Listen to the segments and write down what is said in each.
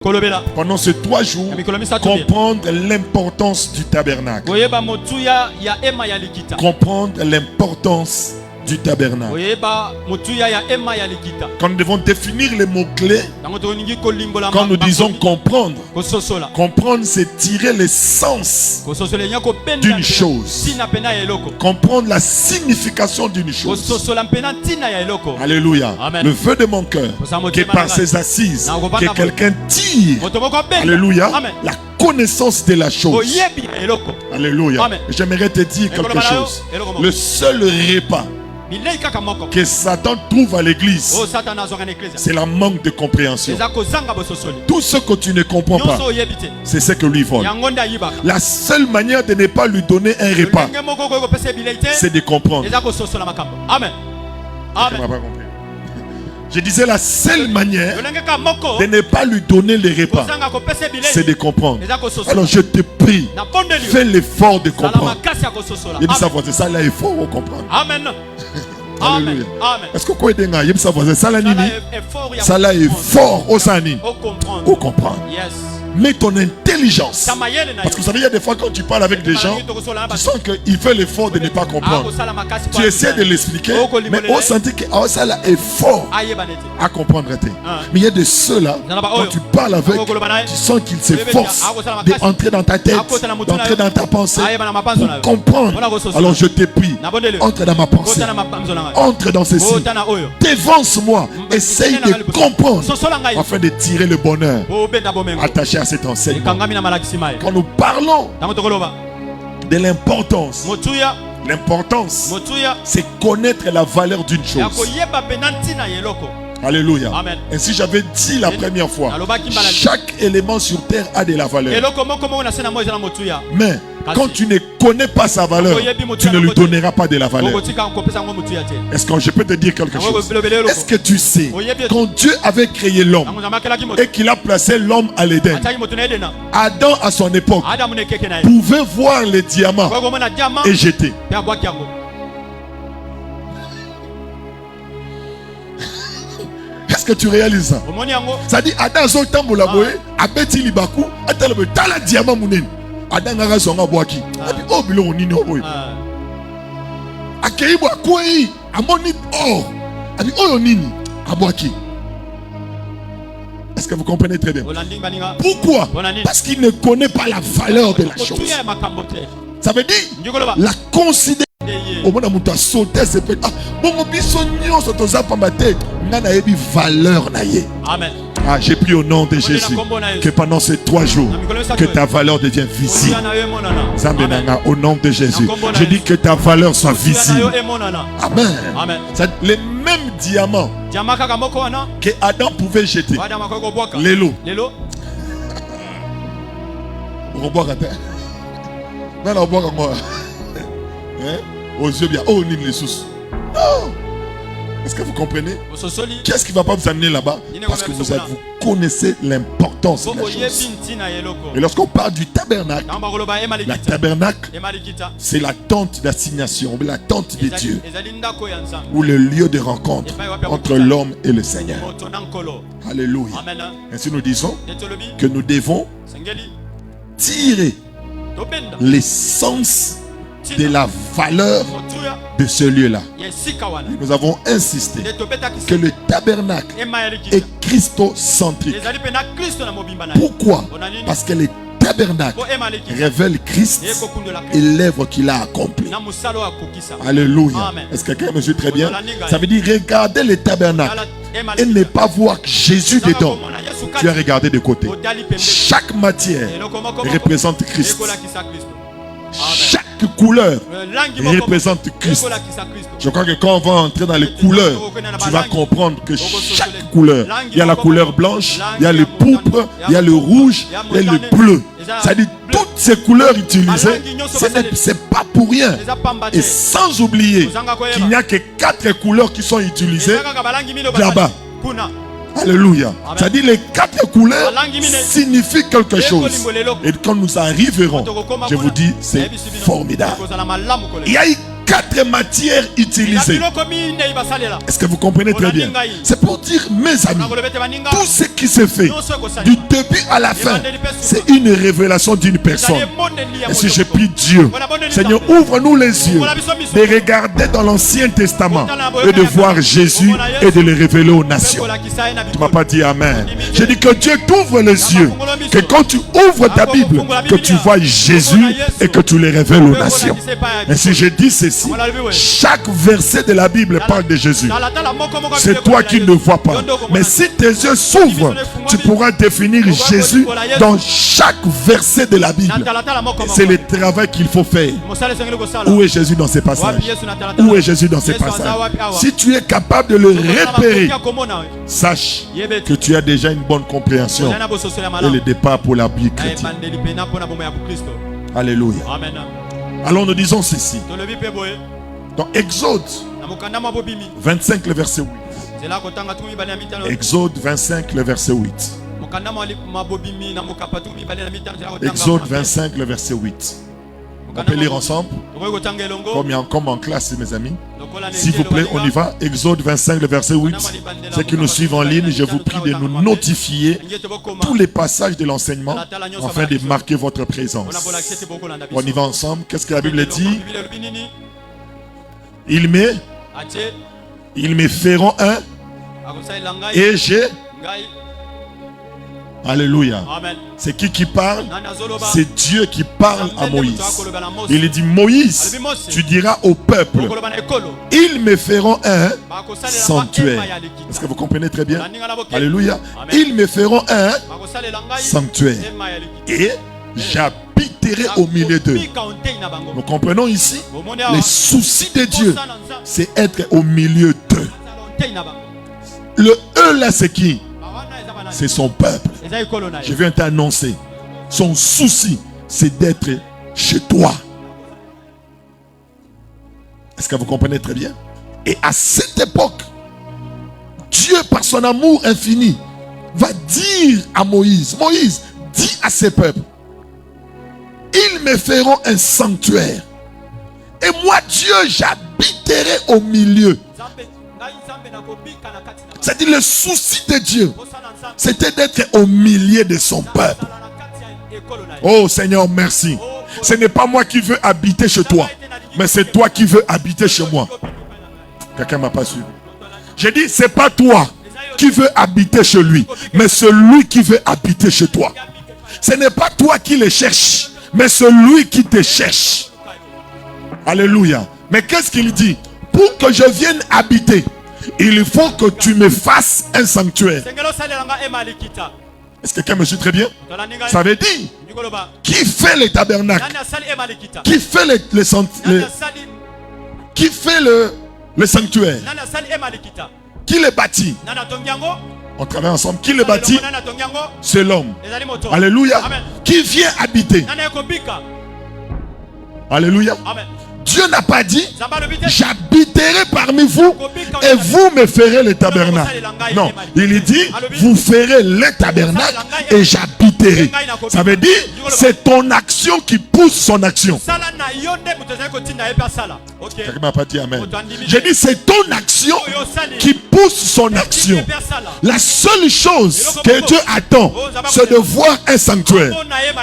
Pendant ces 3 jours, comprendre l'importance du tabernacle. Comprendre l'importance du tabernacle. Quand nous devons définir les mots-clés, quand nous disons comprendre, comprendre c'est tirer l'essence d'une chose. Comprendre la signification d'une chose. Alléluia. Amen. Le feu de mon cœur, que par ses assises, que quelqu'un tire. Alléluia. Amen. La connaissance de la chose. Alléluia. J'aimerais te dire quelque chose. Le seul repas que Satan trouve à l'église, c'est la manque de compréhension. Tout ce que tu ne comprends pas, c'est ce que lui vole. La seule manière de ne pas lui donner un repas, c'est de comprendre. Amen. Amen. Je disais la seule manière de ne pas lui donner les repas, c'est de comprendre. Alors je te prie, fais l'effort de comprendre. Il me savoir ça là il faut comprendre. Amen. Amen. Est-ce que quoi est-ce que ça va ça là nini? Ça là est fort au sani. Au comprendre. Mets ton intelligence. Parce que vous savez, il y a des fois quand tu parles avec des gens, tu sens qu'il fait l'effort de ne pas comprendre. Tu essaies de l'expliquer, mais on sentit que ça là est fort à comprendre. Mais il y a de ceux-là, quand tu parles avec, tu sens qu'ils s'efforcent d'entrer dans ta tête, d'entrer dans ta pensée, pour comprendre. Alors je te prie, entre dans ma pensée, entre dans ceci, dévance-moi, essaye de comprendre, afin de tirer le bonheur attaché à cet enseignement. Quand nous parlons de l'importance, c'est connaître la valeur d'une chose. Alléluia. Amen. Ainsi j'avais dit la première fois, chaque élément sur terre a de la valeur. Mais quand tu ne connais pas sa valeur, tu ne lui donneras pas de la valeur. Est-ce que je peux te dire quelque chose? Est-ce que tu sais, quand Dieu avait créé l'homme et qu'il a placé l'homme à l'Éden, Adam à son époque pouvait voir les diamants et jeter. Est-ce que tu réalises ça? Ça dit Adam zolta molaboe abeti libaku atalebe tala diamant munen. Adam ngara zonga boaki. Abi o bilo nini oboy. Akei boakoi amoni or. Abi o nini aboaki. Est-ce que vous comprenez très bien? Pourquoi? Parce qu'il ne connaît pas la valeur de la chose. Ça veut dire la considération. Au moins muta sauter c'est peut bon biso nyonso toza pambate ngana yebi valeur na ye. Amen. Ah, j'ai pris au nom de Jésus que pendant ces 3 jours que ta valeur devienne visible. Zambenanga au nom de Jésus. Je dis que ta valeur soit visible. Amen. Les mêmes diamants que Adam pouvait jeter. L'élo. Aux yeux bien, oh, ni les sous. Non. Est-ce que vous comprenez? Qu'est-ce qui ne va pas vous amener là-bas? Parce que vous connaissez l'importance de la chose. Et lorsqu'on parle du tabernacle, la tabernacle, c'est la tente d'assignation, la tente de Dieu, ou le lieu de rencontre entre l'homme et le Seigneur. Alléluia. Ainsi nous disons que nous devons tirer l'essence de la valeur de ce lieu-là. Nous avons insisté que le tabernacle est christocentrique. Pourquoi? Parce que le tabernacle révèle Christ et l'œuvre qu'il a accomplie. Alléluia. Est-ce que quelqu'un me suit très bien? Ça veut dire regarder le tabernacle et ne pas voir que Jésus dedans. Tu as regardé de côté. Chaque matière représente Christ. Chaque couleur représente Christ. Je crois que quand on va entrer dans les couleurs, tu vas comprendre que chaque couleur, il y a la couleur blanche, il y a le pourpre, il y a le rouge, il y a le bleu. Ça dit toutes ces couleurs utilisées, c'est pas pour rien. Et sans oublier qu'il n'y a que 4 couleurs qui sont utilisées là-bas. Alléluia. C'est-à-dire les 4 couleurs signifient quelque chose. Et quand nous arriverons, je vous dis, c'est formidable. Il y a eu 4 matières utilisées. Est-ce que vous comprenez très bien? C'est pour dire, mes amis, tout ce qui se fait du début à la fin, c'est une révélation d'une personne. Et si je prie Dieu, Seigneur, ouvre-nous les yeux de regarder dans l'Ancien Testament et de voir Jésus et de le révéler aux nations. Tu ne m'as pas dit Amen. Je dis que Dieu t'ouvre les yeux, que quand tu ouvres ta Bible, que tu vois Jésus et que tu le révèles aux nations. Et si je dis ceci, chaque verset de la Bible parle de Jésus. C'est toi qui ne le vois pas. Mais si tes yeux s'ouvrent, tu pourras définir Jésus dans chaque verset de la Bible. C'est le travail qu'il faut faire. Où est Jésus dans ces passages? Où est Jésus dans ces passages? Si tu es capable de le repérer, sache que tu as déjà une bonne compréhension et le départ pour la vie chrétienne. Alléluia. Alors nous disons ceci. Dans Exode 25, le verset 8. Exode 25, le verset 8. Exode 25, le verset 8. On peut lire ensemble comme en classe, mes amis. S'il vous plaît, on y va. Exode 25, le verset 8. Ceux qui nous suivent en ligne, je vous prie de nous notifier tous les passages de l'enseignement afin de marquer votre présence. On y va ensemble. Qu'est-ce que la Bible dit? Ils me feront un et j'ai... Alléluia. C'est qui parle? C'est Dieu qui parle à Moïse. Il dit, Moïse, tu diras au peuple, ils me feront un sanctuaire. Est-ce que vous comprenez très bien? Alléluia. Ils me feront un sanctuaire et j'habiterai au milieu d'eux. Nous comprenons ici, les soucis de Dieu, c'est être au milieu d'eux. Le eux là, c'est qui? C'est son peuple. Je viens t'annoncer. Son souci, c'est d'être chez toi. Est-ce que vous comprenez très bien? Et à cette époque, Dieu, par son amour infini, va dire à Moïse, Moïse, dis à ces peuples, ils me feront un sanctuaire. Et moi, Dieu, j'habiterai au milieu. C'est-à-dire le souci de Dieu, c'était d'être au milieu de son peuple. Oh Seigneur, merci. Ce n'est pas moi qui veux habiter chez toi, mais c'est toi qui veux habiter chez moi. Quelqu'un ne m'a pas suivi. J'ai dit, c'est pas toi qui veux habiter chez lui, mais celui qui veut habiter chez toi. Ce n'est pas toi qui le cherches, mais celui qui te cherche. Alléluia. Mais qu'est-ce qu'il dit? Pour que je vienne habiter, il faut que tu me fasses un sanctuaire. Est-ce que quelqu'un me suit très bien? Ça veut dire, qui fait les tabernacles? Qui fait le sanctuaire? Qui les bâtit? On travaille ensemble. Qui le bâtit? C'est l'homme. Alléluia. Qui vient habiter? Alléluia. Dieu n'a pas dit, j'habiterai parmi vous et vous me ferez le tabernacle. Non, il dit, vous ferez le tabernacle et j'habiterai. Ça veut dire, c'est ton action qui pousse son action. Quelqu'un m'a pas dit amen. J'ai dit, c'est ton action qui pousse son action. La seule chose que Dieu attend, c'est de voir un sanctuaire.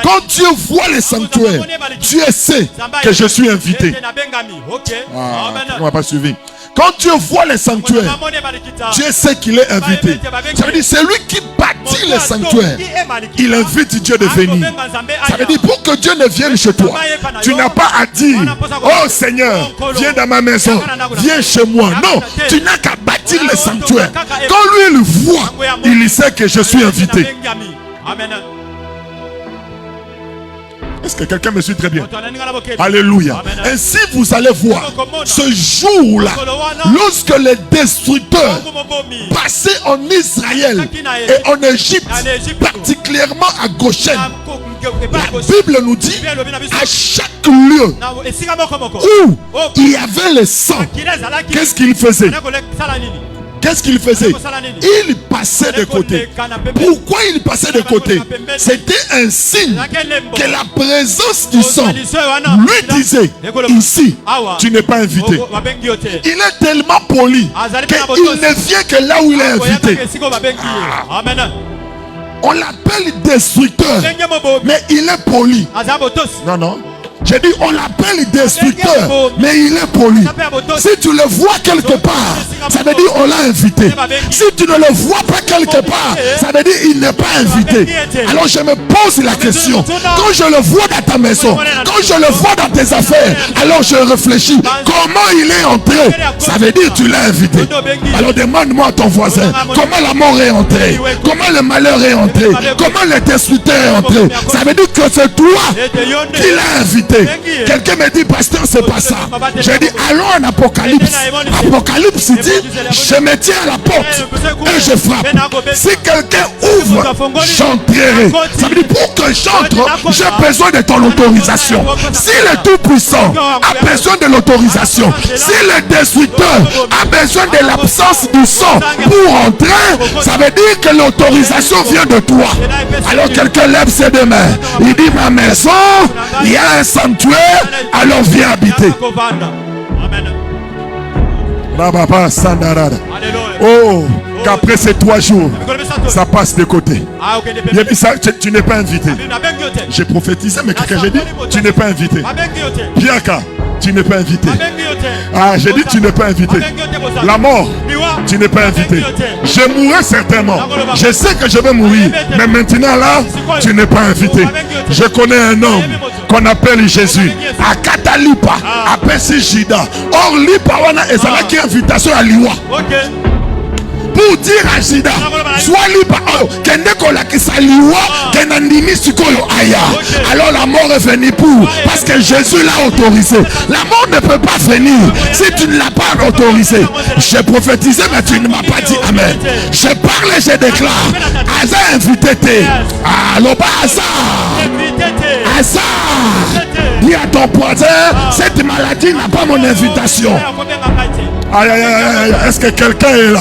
Quand Dieu voit le sanctuaire, Dieu sait que je suis invité. Ah, on m'a pas suivi. Quand Dieu voit les sanctuaires, Dieu sait qu'il est invité. Ça veut dire c'est lui qui bâtit les sanctuaires. Il invite Dieu de venir. Ça veut dire pour que Dieu ne vienne chez toi, tu n'as pas à dire, oh Seigneur, viens dans ma maison, viens chez moi. Non, tu n'as qu'à bâtir les sanctuaires. Quand lui il voit, il sait que je suis invité. Amen. Est-ce que quelqu'un me suit très bien? Alléluia. Ainsi vous allez voir ce jour-là, lorsque les destructeurs passaient en Israël et en Égypte, particulièrement à Goshen, la Bible nous dit à chaque lieu où il y avait le sang, qu'est-ce qu'ils faisaient? Qu'est-ce qu'il faisait? Il passait de côté. Pourquoi il passait de côté? C'était un signe que la présence du sang lui disait, ici, tu n'es pas invité. Il est tellement poli qu'il ne vient que là où il est invité. On l'appelle destructeur, mais il est poli. Non, non. J'ai dit, on l'appelle destructeur, mais il est poli. Si tu le vois quelque part, ça veut dire on l'a invité. Si tu ne le vois pas quelque part, ça veut dire il n'est pas invité. Alors je me pose la question, quand je le vois dans ta maison, quand je le vois dans tes affaires, alors je réfléchis, comment il est entré? Ça veut dire tu l'as invité. Alors demande-moi à ton voisin, comment la mort est entrée? Comment le malheur est entré? Comment le destructeur est entré? Ça veut dire que c'est toi qui l'as invité. Quelqu'un me dit, pasteur, c'est pas ça. J'ai dit, allons en Apocalypse. Apocalypse dit, je me tiens à la porte et je frappe. Si quelqu'un ouvre, j'entrerai. Ça veut dire, pour que j'entre, j'ai besoin de ton autorisation. Si le Tout-Puissant a besoin de l'autorisation, si le Destructeur a besoin de l'absence du sang pour entrer, ça veut dire que l'autorisation vient de toi. Alors quelqu'un lève ses deux mains. Il dit, ma maison, il y a un sanctuaire, alors viens habiter. Oh, qu'après ces 3 jours, ça passe de côté. Tu n'es pas invité. J'ai prophétisé, mais quelqu'un j'ai dit, tu n'es pas invité. Biaka, tu n'es pas invité. Ah, j'ai dit, tu n'es pas invité. La mort, tu n'es pas invité. Je mourrai certainement. Je sais que je vais mourir. Mais maintenant là, tu n'es pas invité. Je connais un homme qu'on appelle Jésus. À Katalipa, à Pesijida. Or, Lipa, on a une invitation à Liwa. Pour dire à Jida, soit libre, alors la mort est venue pour, parce que Jésus l'a autorisé. La mort ne peut pas venir si tu ne l'as pas autorisé. J'ai prophétisé, mais tu ne m'as pas dit amen. Je parle et je déclare, Asa invité. Allô, Asa. Asa. Dis à ton voisin, cette maladie n'a pas mon invitation. Aïe, aïe, aïe, est-ce que quelqu'un est là?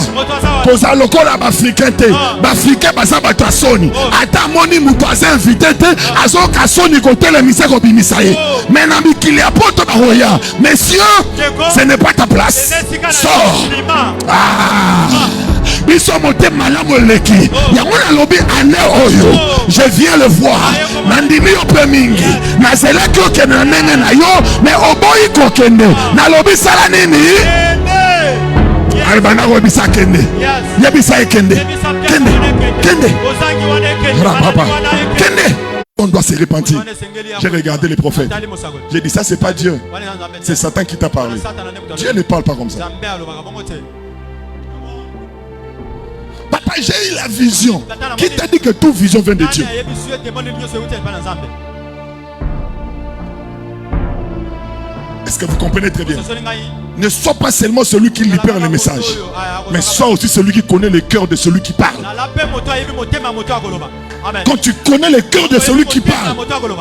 Koza loko la bafricain te, bafricain basa bata soni. Ata moni mutoise invité te, azo ka soni kote le mise ko bimisaye. Mais na mikili apoto ba hoya. Messieurs, ce n'est pas ta place. Sors. Ah. Biso mote malamu leki. Yamuna lobi ane oyo. Je viens le voir. Nandimi ope mingi. Na zela kyo kena nene na yo, mais oboyi kokende. Na lobi sala nini? Albana robisa kende. Yabisa kende. Kende. Kende. Papa. Kende. On doit se repentir. J'ai regardé les prophètes. J'ai dit ça c'est pas Dieu. C'est Satan qui t'a parlé. Dieu ne parle pas comme ça. Papa, j'ai eu la vision. Qui t'a dit que toute vision vient de Dieu? Est-ce que vous comprenez très bien? Ne sois pas seulement celui qui libère le message, mais sois aussi celui qui connaît le cœur de celui qui parle. Quand tu connais le cœur de celui qui parle,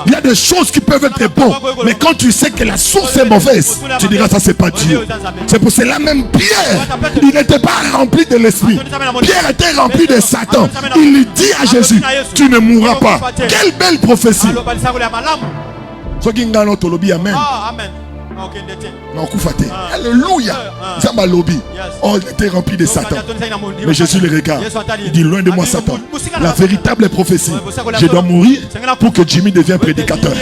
il y a des choses qui peuvent être bonnes, mais quand tu sais que la source est mauvaise, tu diras ça c'est pas Dieu. C'est pour cela même Pierre, il n'était pas rempli de l'esprit. Pierre était rempli de Satan. Il lui dit à Jésus, tu ne mourras pas. Quelle belle prophétie. Amen. Alléluia. Zamba lobby. Oh, il était rempli de Satan. Mais Jésus le regarde. Il dit loin de moi Satan. La véritable prophétie. Je dois mourir pour que Jimmy devienne prédicateur.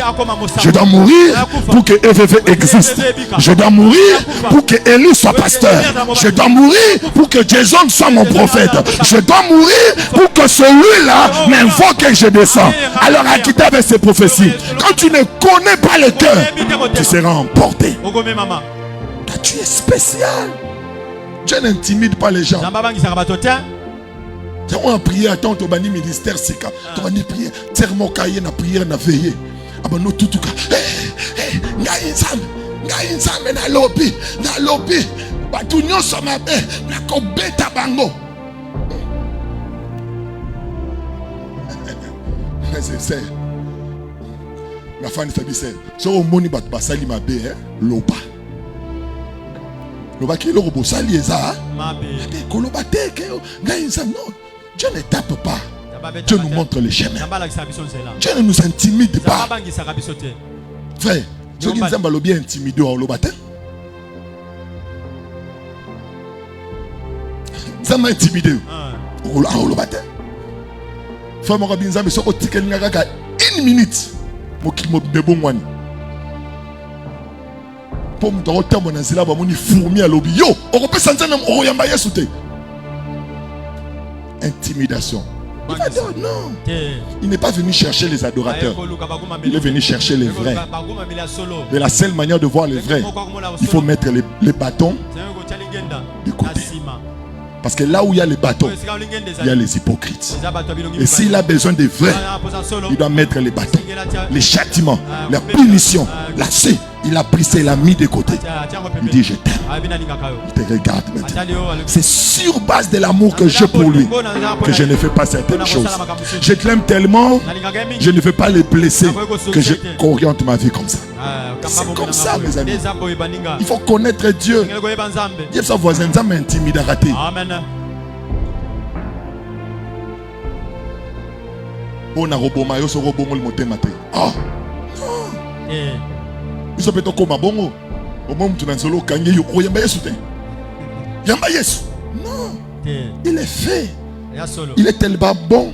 Je dois mourir pour que EVV existe. Je dois mourir pour que Élie soit pasteur. Je dois mourir pour que Jason soit mon prophète. Je dois mourir pour que celui-là m'invoque et je descends. Alors à quitter avec ces prophéties. Quand tu ne connais pas le cœur, tu seras emporté. Tu es spécial. Dieu n'intimide pas les gens. On a prié à ton bani ministère sika. On a prié thermocaillé na prière na veillé. Abano tutuka. Ngai nzambe na lobby. Batu nyonso mabe na kobeta bango. C'est ma femme fait c'est so moni bat basali mabe loba Non, Dieu ne tape pas. Dieu nous montre le chemin. Dieu ne nous intimide pas. Frère, Dieu qui nous a bien intimidé au lobatin. Ça m'a intimidé au lobatin. Frère, mon rabbi Nzambe, so otikel ngaka 1 minute. Mo de bon wani. Pour me donner temps mon azila ba moni fourmi à lobi. Yo, on peut sentir nam oyamba yesoute. Intimidation. Il va dire non. Il n'est pas venu chercher les adorateurs. Il est venu chercher les vrais. Et la seule manière de voir les vrais, il faut mettre les bâtons de côté. Parce que là où il y a les bâtons, il y a les hypocrites. Et s'il a besoin des vrais, il doit mettre les bâtons, les châtiments, la punition. Là, il a pris ça, il a mis de côté. Il dit je t'aime. Il te regarde maintenant. C'est sur base de l'amour que j'ai pour lui que je ne fais pas certaines choses. Je l'aime tellement, je ne veux pas les blesser, que je oriente ma vie comme ça. C'est comme ça, mes amis. Il faut connaître Dieu. Il y a son voisin, ça m'intimide à rater. Amen. On a roboma, yo so robongo le moté maté. Ah. Ils sont peut-être comme bongo. Au moment où tu n'as solo kangé yo yamba yesu te. Yamba yesu. Non. Il est fait. Il est tellement bon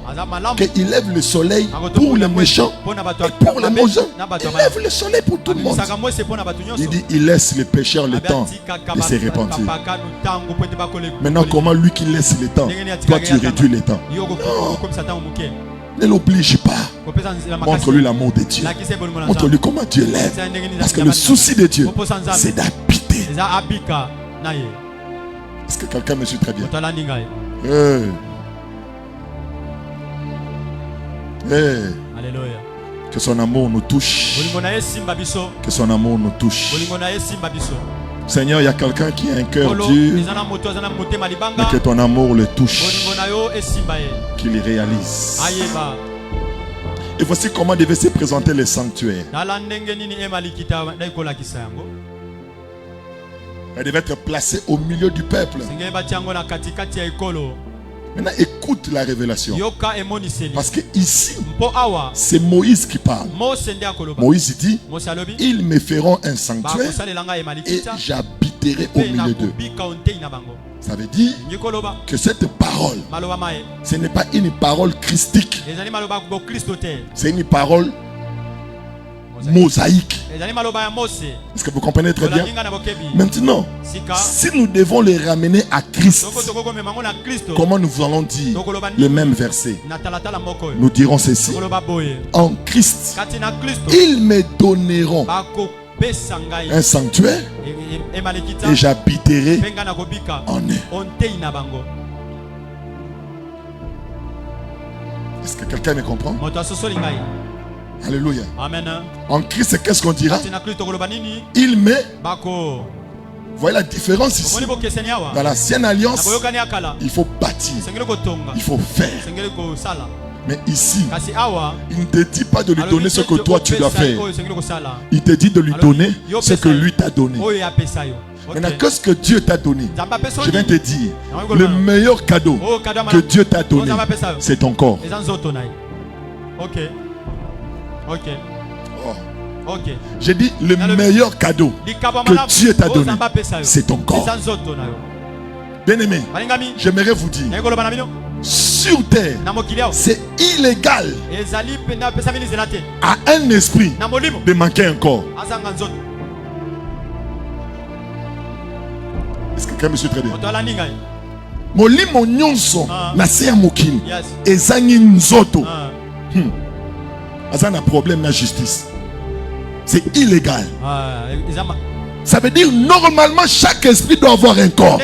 qu'il lève le soleil pour les méchants et pour les mauvais. Il lève le soleil pour tout le monde. Il dit, il laisse les pécheurs le temps de se repentir. Maintenant, comment lui qui laisse le temps, toi tu réduis le temps. Non. Ne l'oblige pas. Montre-lui l'amour de Dieu. Montre-lui comment Dieu l'aime. Parce que le souci de Dieu, c'est d'habiter. Est-ce que quelqu'un me suit très bien? Alléluia. Que son amour nous touche. Que son amour nous touche. Seigneur, il y a quelqu'un qui a un cœur dur, mais que ton amour le touche, qu'il y réalise. Et voici comment devait se présenter le sanctuaire. Elle devait être placée au milieu du peuple. Maintenant, écoute la révélation. Parce que ici, c'est Moïse qui parle. Moïse dit, ils me feront un sanctuaire et j'habiterai au milieu d'eux. Ça veut dire que cette parole, ce n'est pas une parole christique. C'est une parole mosaïque. Est-ce que vous comprenez très bien? Maintenant, si nous devons les ramener à Christ, comment nous allons dire le même verset? Nous dirons ceci: en Christ, ils me donneront un sanctuaire et j'habiterai en eux. Est-ce que quelqu'un me comprend? Alléluia. Amen. En Christ, qu'est-ce qu'on dira? Il me... Voyez la différence ici. Dans l'ancienne alliance, il faut bâtir, il faut faire. Mais ici, il ne te dit pas de lui donner ce que toi tu dois faire. Il te dit de lui donner ce que lui t'a donné. Maintenant, qu'est-ce que Dieu t'a donné? Je viens te dire, le meilleur cadeau que Dieu t'a donné, c'est ton corps. Ok. Ok. Oh. Okay. J'ai dit le meilleur cadeau que Dieu t'a donné, c'est ton corps. Bien aimé, j'aimerais vous dire, sur terre, c'est illégal à un esprit de manquer un corps. Est-ce que quelqu'un me suit très bien? Molimo nyonso na se mokini ezangi nzoto. Ça a un problème de justice. C'est illégal. Ça veut dire normalement chaque esprit doit avoir un corps.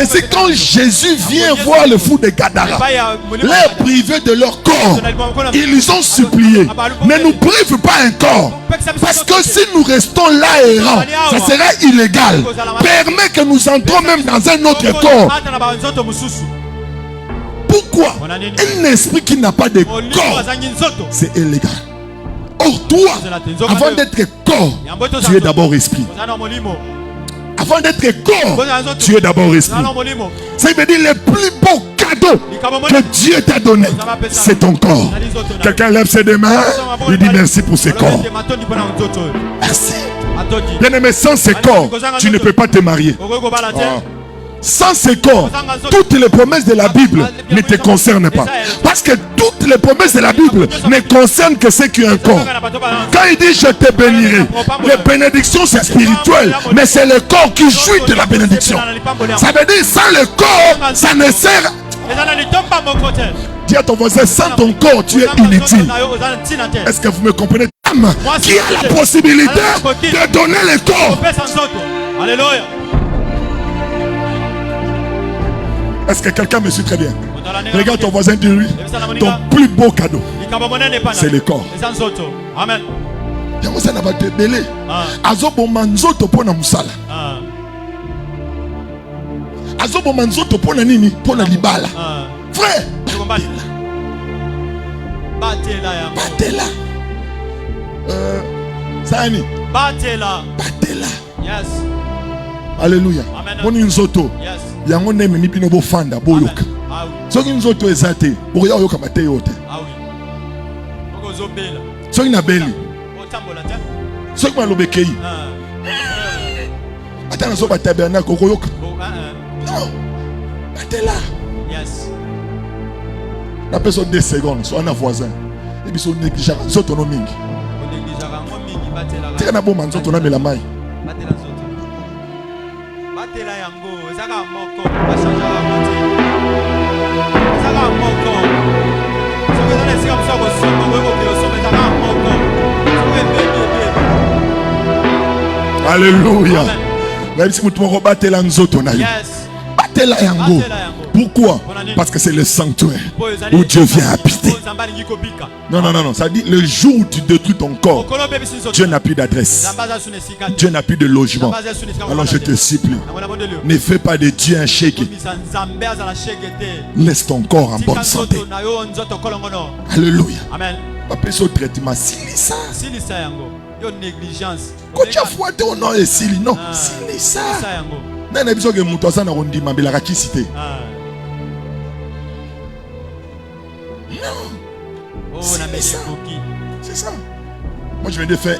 C'est quand Jésus vient voir le fou de Gadara, les privés de leur corps, ils ont supplié: ne nous prive pas un corps, parce que si nous restons là errants, ça sera illégal. Permets que nous entrons même dans un autre corps. Pourquoi? Un esprit qui n'a pas de corps, c'est illégal. Or toi, avant d'être corps, tu es d'abord esprit. avant d'être corps, tu es d'abord esprit. Ça veut dire le plus beau cadeau que Dieu t'a donné, c'est ton corps. Quelqu'un lève ses deux mains, lui dit merci pour ses corps. Merci. Bien aimé, sans ces corps, tu ne peux pas te marier. Sans ces corps, toutes les promesses de la Bible ne te concernent pas. Parce que toutes les promesses de la Bible ne concernent que ceux qui ont un corps. Quand il dit je te bénirai, les bénédictions c'est spirituel, mais c'est le corps qui jouit de la bénédiction. Ça veut dire sans le corps, ça ne sert. Dis à ton voisin, sans ton corps, tu es inutile. Est-ce que vous me comprenez? Qui a la possibilité de donner le corps? Alléluia. Est-ce que quelqu'un me suit très bien? Regarde ton voisin, dis-lui, ton plus beau cadeau, c'est le corps. Amen. Frère, Batela. Sani. Batela. Yes. Alléluia. Bon nzoto. Yes. Yango neme mi bino bo fanda boyoka. Soki nzoto ezate, boya yoka bate yote. Ah oui. Boko zobela. Soki na beli. Otambola ta. Soki ma lobekei. Atana so batabana koko yoka. Non. Batela. Yes. La personne 2 secondes, soit un voisin. Et puis son négligent, nzoto no mingi. Tika na bo manzoto na mela mai. Batela nzoto. Batela yango, ezaka moko, bachanja moti. Ezaka moko. Soki na lesika msoko somo, weko kilo somo, ezaka moko. Alléluia. Même si mutu moko batela nzoto na yo. Yes. Batela yango. Pourquoi? Parce que c'est le sanctuaire où Dieu vient habiter. Non. Ça dit le jour où tu détruis ton corps, Dieu n'a plus d'adresse. Dieu n'a plus de logement. Alors je te supplie, ne fais pas de Dieu un chèque. Laisse ton corps en bonne santé. Alléluia. Amen. Pas ce traitement, silisa. Quand tu as fouetté au nom et sili, non, silisa. Non. C'est ça. Moi je viens de faire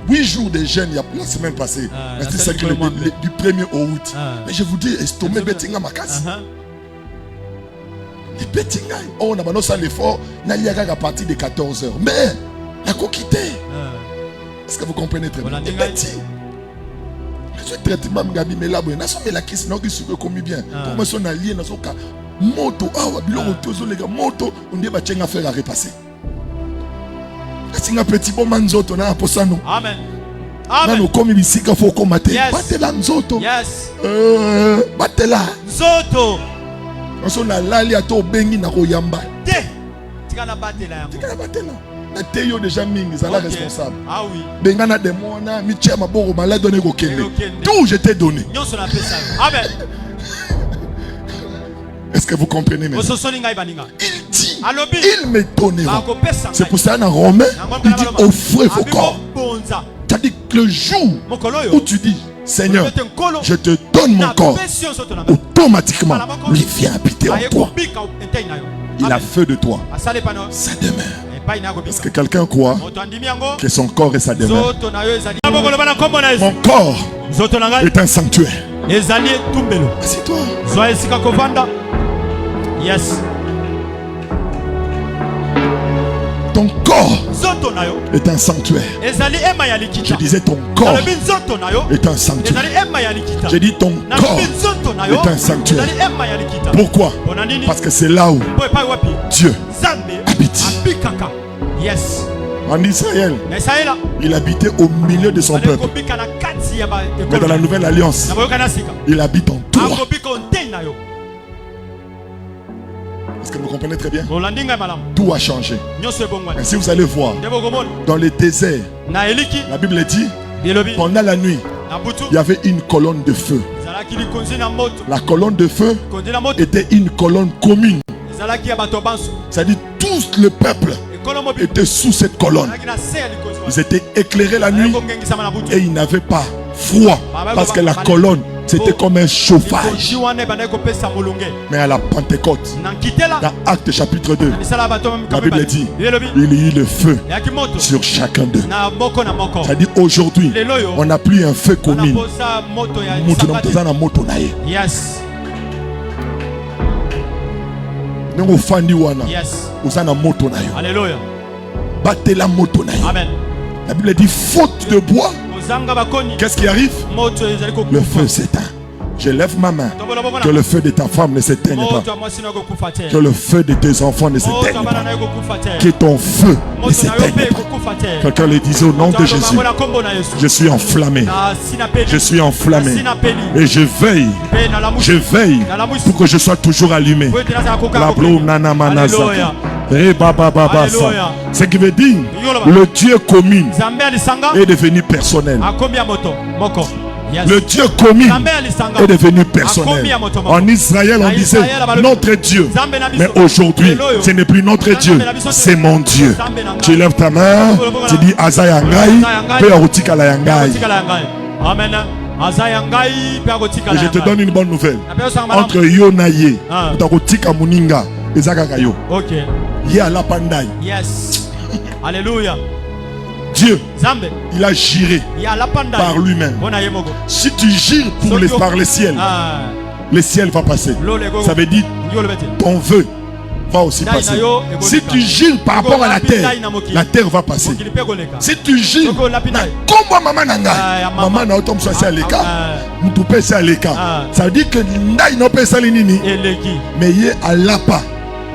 8 jours de jeûne la semaine passée. C'est du 1er au août. Mais je vous dis, estomac bettinga ma casse. Les bettinga, on a pas l'effort, n'a à partir de 14h. Mais la quitté. Est-ce que vous comprenez très bien? Ce traitement ngabi melabo na so la kiss na ki suko komi bien. Pour moi son allié na so ka moto awa biloko tozo lega moto on ba chenga faire à repasser. Asinga petit bon manzoto na posano. Amen. Amen. Na no komi bisika fo komate. Batela nzoto. Yes. Batela nzoto. On so na lali ato bengi na koyamba. Te. Tika na batela yango. Tika na batela. Na teyo déjà mingi ça la responsable. Ah oui. Bengana de mona mi chema boko malade donné ko kende. Tout je t'ai donné. Amen. Est-ce que vous comprenez maintenant? Il dit, il me donnera. C'est pour ça dans Romains, il dit offrez vos corps. C'est-à-dire que le jour où tu dis Seigneur, je te donne mon corps, automatiquement, il vient habiter en toi. Il a fait de toi sa demeure. Est-ce que quelqu'un croit que son corps est sa demeure? Mon corps est un sanctuaire. Assieds-toi. Yes. Ton corps est un sanctuaire. Je disais ton corps est un sanctuaire. J'ai dit ton corps est un sanctuaire. Pourquoi? Parce que c'est là où Dieu habite. Yes. En Israël, il habitait au milieu de son peuple. Mais dans la nouvelle alliance, il habite en toi. Est-ce que vous comprenez très bien? Tout a changé. Et si vous allez voir, dans le désert, la Bible dit, pendant la nuit, il y avait une colonne de feu. La colonne de feu était une colonne commune. C'est-à-dire tout le peuple était sous cette colonne. Ils étaient éclairés la nuit et ils n'avaient pas froid parce que la colonne c'était comme un chauffage. Mais à la Pentecôte, dans Actes chapitre 2, la Bible dit il y eut le feu sur chacun d'eux. Ça dit aujourd'hui, on n'a plus un feu commun. Yes. Alléluia. Battez-la moto. Amen. La Bible dit faute de bois. Qu'est-ce qui arrive? Le feu s'éteint. Je lève ma main. Que le feu de ta femme ne s'éteigne pas. Que le feu de tes enfants ne s'éteigne pas. Que ton feu ne s'éteigne pas. Quelqu'un le disait au nom de Jésus. Je suis enflammé. Je suis enflammé. Et je veille. Je veille pour que je sois toujours allumé. Ce qui veut dire le Dieu commun est devenu personnel. Le Dieu commun est devenu personnel. En Israël, on disait notre Dieu. Mais aujourd'hui, ce n'est plus notre Dieu, c'est mon Dieu. Tu lèves ta main, tu dis Azayangai, Pearotikalayangai. Amen. Et je te donne une bonne nouvelle. Entre Yonaye, Tarotika Muninga et Zagagayo. Ok. Yala Pandai. Yes. Alléluia. Dieu, il a géré par lui-même. Si tu gires par les ciels, le ciel va passer. Ça veut dire ton vœu va aussi passer. Si tu gires par rapport à la terre va passer. Si tu gires, comme maman nanga, maman na otom soit à l'écart, mutoupe c'est à l'écart. Ça veut dire que n'aïe non pas salinini, mais yé à l'apa.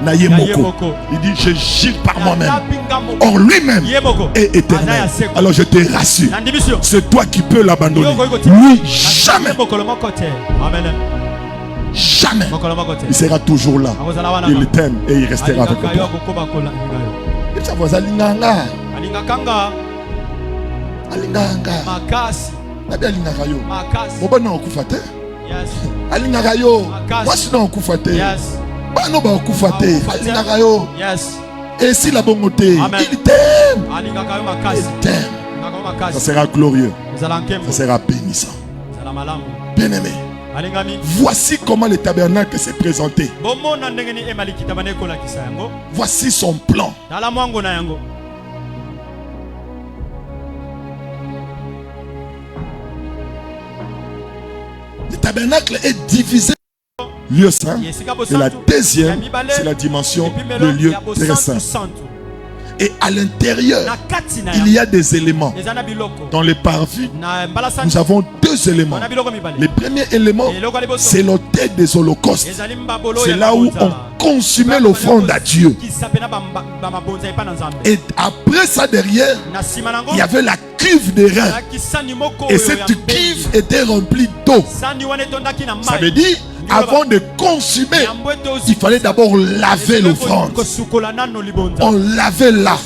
Il dit je gire par moi-même. Or lui-même est éternel. Alors je te rassure, c'est toi qui peux l'abandonner. Lui jamais. Jamais. Il sera toujours là. Il t'aime et il restera avec toi. Et ça va alinganga. Alinganga. Nabi alinganga yo. Mobana okufate. Yes. Alinganga yo. Wasi na okufate. Yes. Bano ba okufate. Alinganga yo. Yes. Et si la bonté, il t'aime. Il t'aime. Ça sera glorieux. Ça sera bénissant. Bien-aimé. Voici comment le tabernacle s'est présenté. Voici son plan. Le tabernacle est divisé. Lieu saint. Et la deuxième, c'est la dimension de lieu très saint. Et à l'intérieur, il y a des éléments. Dans les parvis, nous avons deux éléments. Le premier élément, c'est l'autel des holocaustes. C'est là où on consumait l'offrande à Dieu. Et après ça, derrière, il y avait la cuve des reins. Et cette cuve était remplie d'eau. Ça veut dire, avant de consumer, il fallait d'abord laver l'offrande. On lavait là.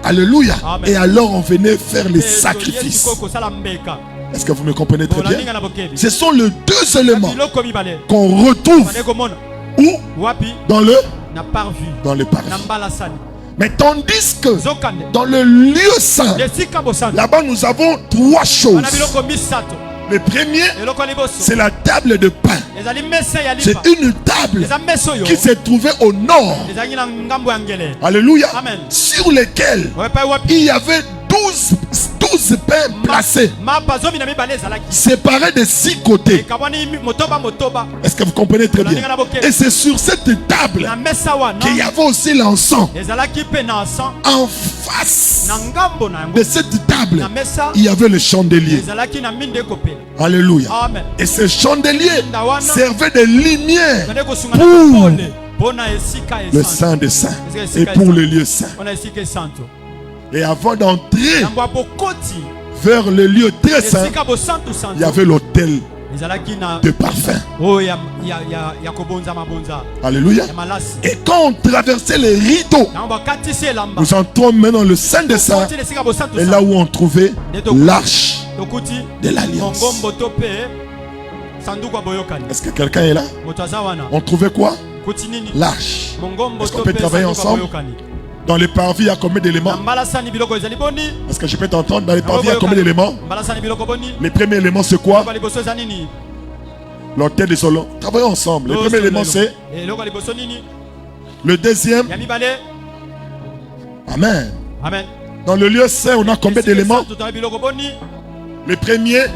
Alléluia. Et alors on venait faire les sacrifices. Est-ce que vous me comprenez très bien? Ce sont les deux éléments qu'on retrouve où? Dans le parvis. Mais tandis que dans le lieu saint, là-bas nous avons trois choses. Le premier, c'est la table de pain. C'est une table qui s'est trouvée au nord. Alléluia. Sur lesquels il y avait 12 pains placés, séparés de 6 côtés. Est-ce que vous comprenez très bien? Et c'est sur cette table qu'il y avait aussi l'encens. En face de cette table, il y avait le chandelier. Alléluia. Et ce chandelier servait de lumière pour le Saint des Saints et pour le lieu saint. Et avant d'entrer vers le lieu très saint, il y avait l'autel de parfum. Alléluia. Et quand on traversait les rideaux, nous entrons maintenant le Saint des Saints. Et là où on trouvait l'arche de l'alliance. Est-ce que quelqu'un est là? On trouvait quoi? L'arche. Est-ce qu'on peut travailler ensemble? Dans les parvis, il y a combien d'éléments? Est-ce que je peux t'entendre? Dans les parvis, il y a combien d'éléments? Les premiers éléments, c'est quoi? L'autel des solos. Travaillons ensemble. Le premier élément, c'est le deuxième. Amen. Amen. Dans le lieu saint, on a combien d'éléments? Les premiers.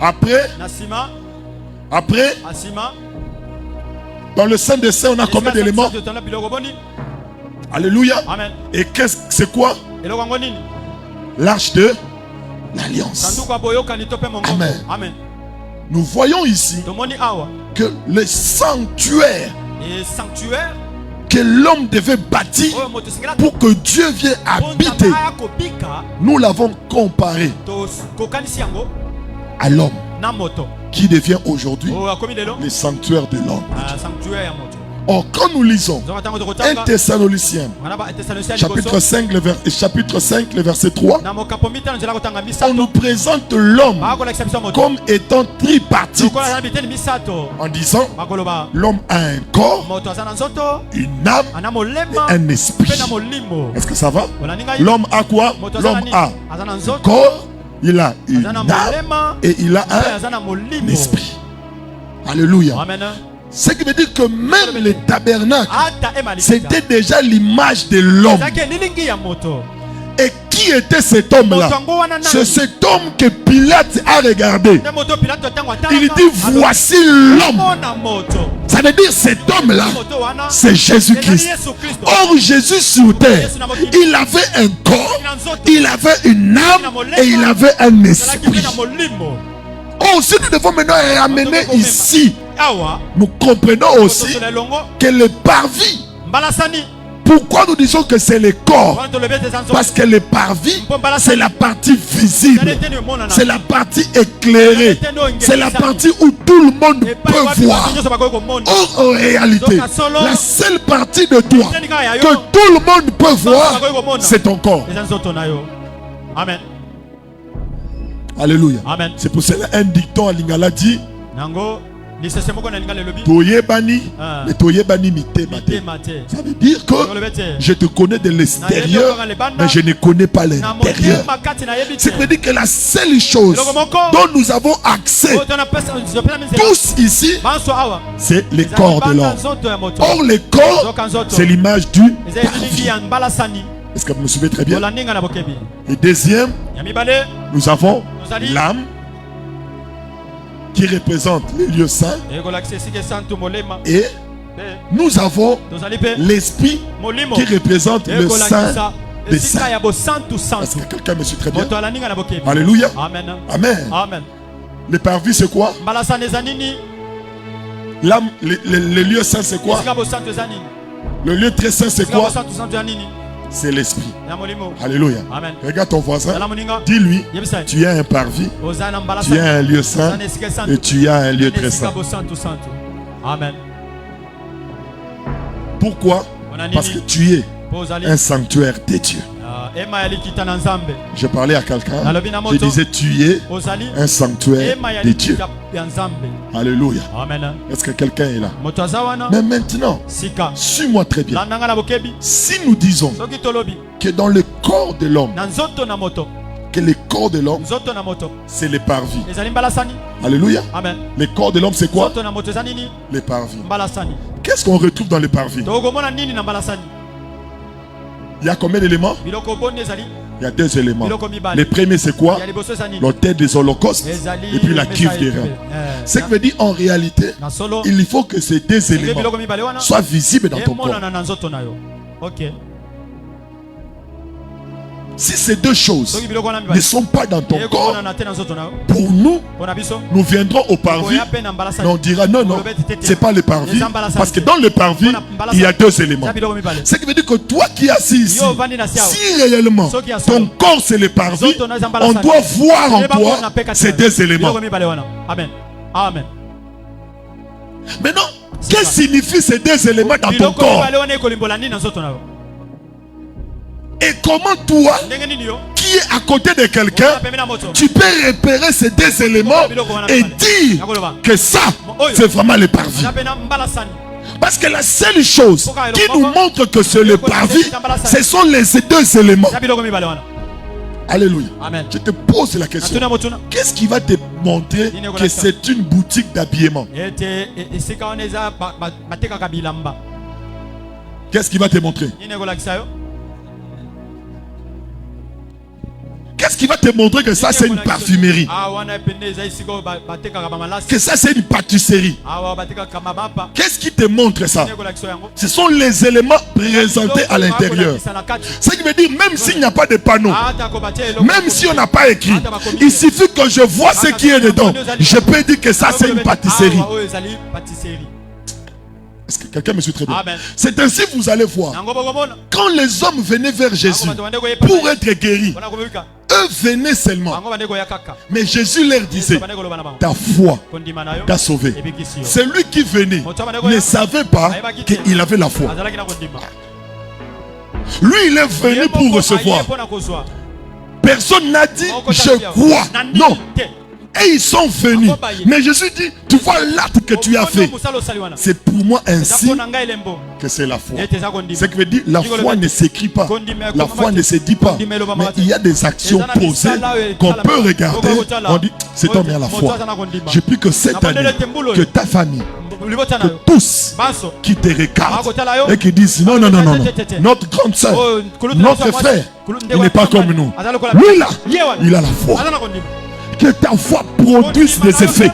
Après. Dans le sein des saints, on a combien d'éléments? Alléluia. Amen. Et c'est quoi? L'arche de l'alliance. Amen. Amen. Nous voyons ici que le sanctuaire que l'homme devait bâtir pour que Dieu vienne habiter, nous l'avons comparé à l'homme qui devient aujourd'hui le sanctuaire de l'homme. Or, quand nous lisons 1 Thessaloniciens chapitre 5, le verset 3, on nous présente l'homme comme étant tripartite, en disant l'homme a un corps, une âme et un esprit. Est-ce que ça va? L'homme a quoi? L'homme a un corps, il a une âme et il a un esprit. Alléluia. Ce qui veut dire que même le tabernacle, c'était déjà l'image de l'homme. Et qui était cet homme-là? C'est cet homme que Pilate a regardé. Il dit, voici l'homme. Ça veut dire cet homme-là, c'est Jésus-Christ. Or, Jésus sur terre, il avait un corps, il avait une âme et il avait un esprit. Oh, si nous devons maintenant ramener ici, nous comprenons aussi que le parvis, pourquoi nous disons que c'est le corps? Parce que le parvis, c'est la partie visible, c'est la partie éclairée, c'est la partie où tout le monde peut voir. Or, en réalité, la seule partie de toi que tout le monde peut voir, c'est ton corps. Amen. Alléluia. C'est pour cela un dicton à Lingala dit Toyebani, mais Toyebani mite mate. Ça veut dire que je te connais de l'extérieur, mais je ne connais pas l'intérieur. C'est veut dire que la seule chose dont nous avons accès tous ici, c'est le corps de l'homme. Or, le corps, c'est l'image du parvis. Est-ce que vous me suivez très bien? Et deuxième, nous avons l'âme qui représente les lieux saints. Et nous avons l'esprit qui représente le saint des saints. Est-ce que quelqu'un me suit très bien? Alléluia. Amen. Le parvis c'est quoi? L'âme, le lieu saint c'est quoi? Le lieu très saint c'est quoi? C'est l'esprit. Alléluia. Amen. Regarde ton voisin. Dis-lui, tu as un parvis, tu as un lieu saint et tu as un lieu très saint. Amen. Pourquoi? Parce que tu es un sanctuaire de Dieu. Je parlais à quelqu'un, je disais tu es un sanctuaire de Dieu. Alléluia. Est-ce que quelqu'un est là? Mais maintenant, suis-moi très bien. Si nous disons que dans le corps de l'homme, que le corps de l'homme, c'est les parvis. Alléluia. Le corps de l'homme, c'est quoi? Les parvis. Qu'est-ce qu'on retrouve dans les parvis? Il y a combien d'éléments? Il y a deux éléments. Le premier c'est quoi? L'autel des holocaustes et puis la cuve des reins. Ce qui veut dire en réalité, il faut que ces deux éléments soient visibles dans ton corps. Si ces deux choses ne sont pas dans ton corps, pour nous, nous viendrons au parvis, mais on dira non, c'est pas le parvis, parce que dans le parvis, il y a deux éléments. Ce qui veut dire que toi qui es assis ici, si réellement ton corps c'est le parvis, on doit voir en toi ces deux éléments. Amen. Maintenant, que signifient ces deux éléments dans ton corps? Et comment toi, qui es à côté de quelqu'un, tu peux repérer ces deux éléments et dire que ça, c'est vraiment le parvis. Parce que la seule chose qui nous montre que c'est le parvis, ce sont les deux éléments. Alléluia. Amen. Je te pose la question. Qu'est-ce qui va te montrer que c'est une boutique d'habillement? Qu'est-ce qui va te montrer? Qu'est-ce qui va te montrer que ça c'est une parfumerie? Que ça c'est une pâtisserie? Qu'est-ce qui te montre ça? Ce sont les éléments présentés à l'intérieur. Ce qui veut dire, même s'il n'y a pas de panneau, même si on n'a pas écrit, il suffit que je vois ce qui est dedans. Je peux dire que ça c'est une pâtisserie. Est-ce que quelqu'un me suit très bien? C'est ainsi que vous allez voir. Quand les hommes venaient vers Jésus pour être guéris, eux venaient seulement. Mais Jésus leur disait, ta foi t'a sauvé. Celui qui venait ne savait pas qu'il avait la foi. Lui, il est venu pour recevoir. Personne n'a dit, je crois. Non. Et ils sont venus. Mais Jésus dit, tu vois l'acte que tu as fait. C'est pour moi ainsi que c'est la foi. Ce qui veut dire, la foi ne s'écrit pas. La foi ne se dit pas. Mais il y a des actions posées qu'on peut regarder. On dit, cet homme a la foi. J'ai plus que cette année, que ta famille, que tous qui te regardent et qui disent, non, notre grande soeur, notre frère, il n'est pas comme nous. Lui là, il a la foi. Que ta foi produise des effets.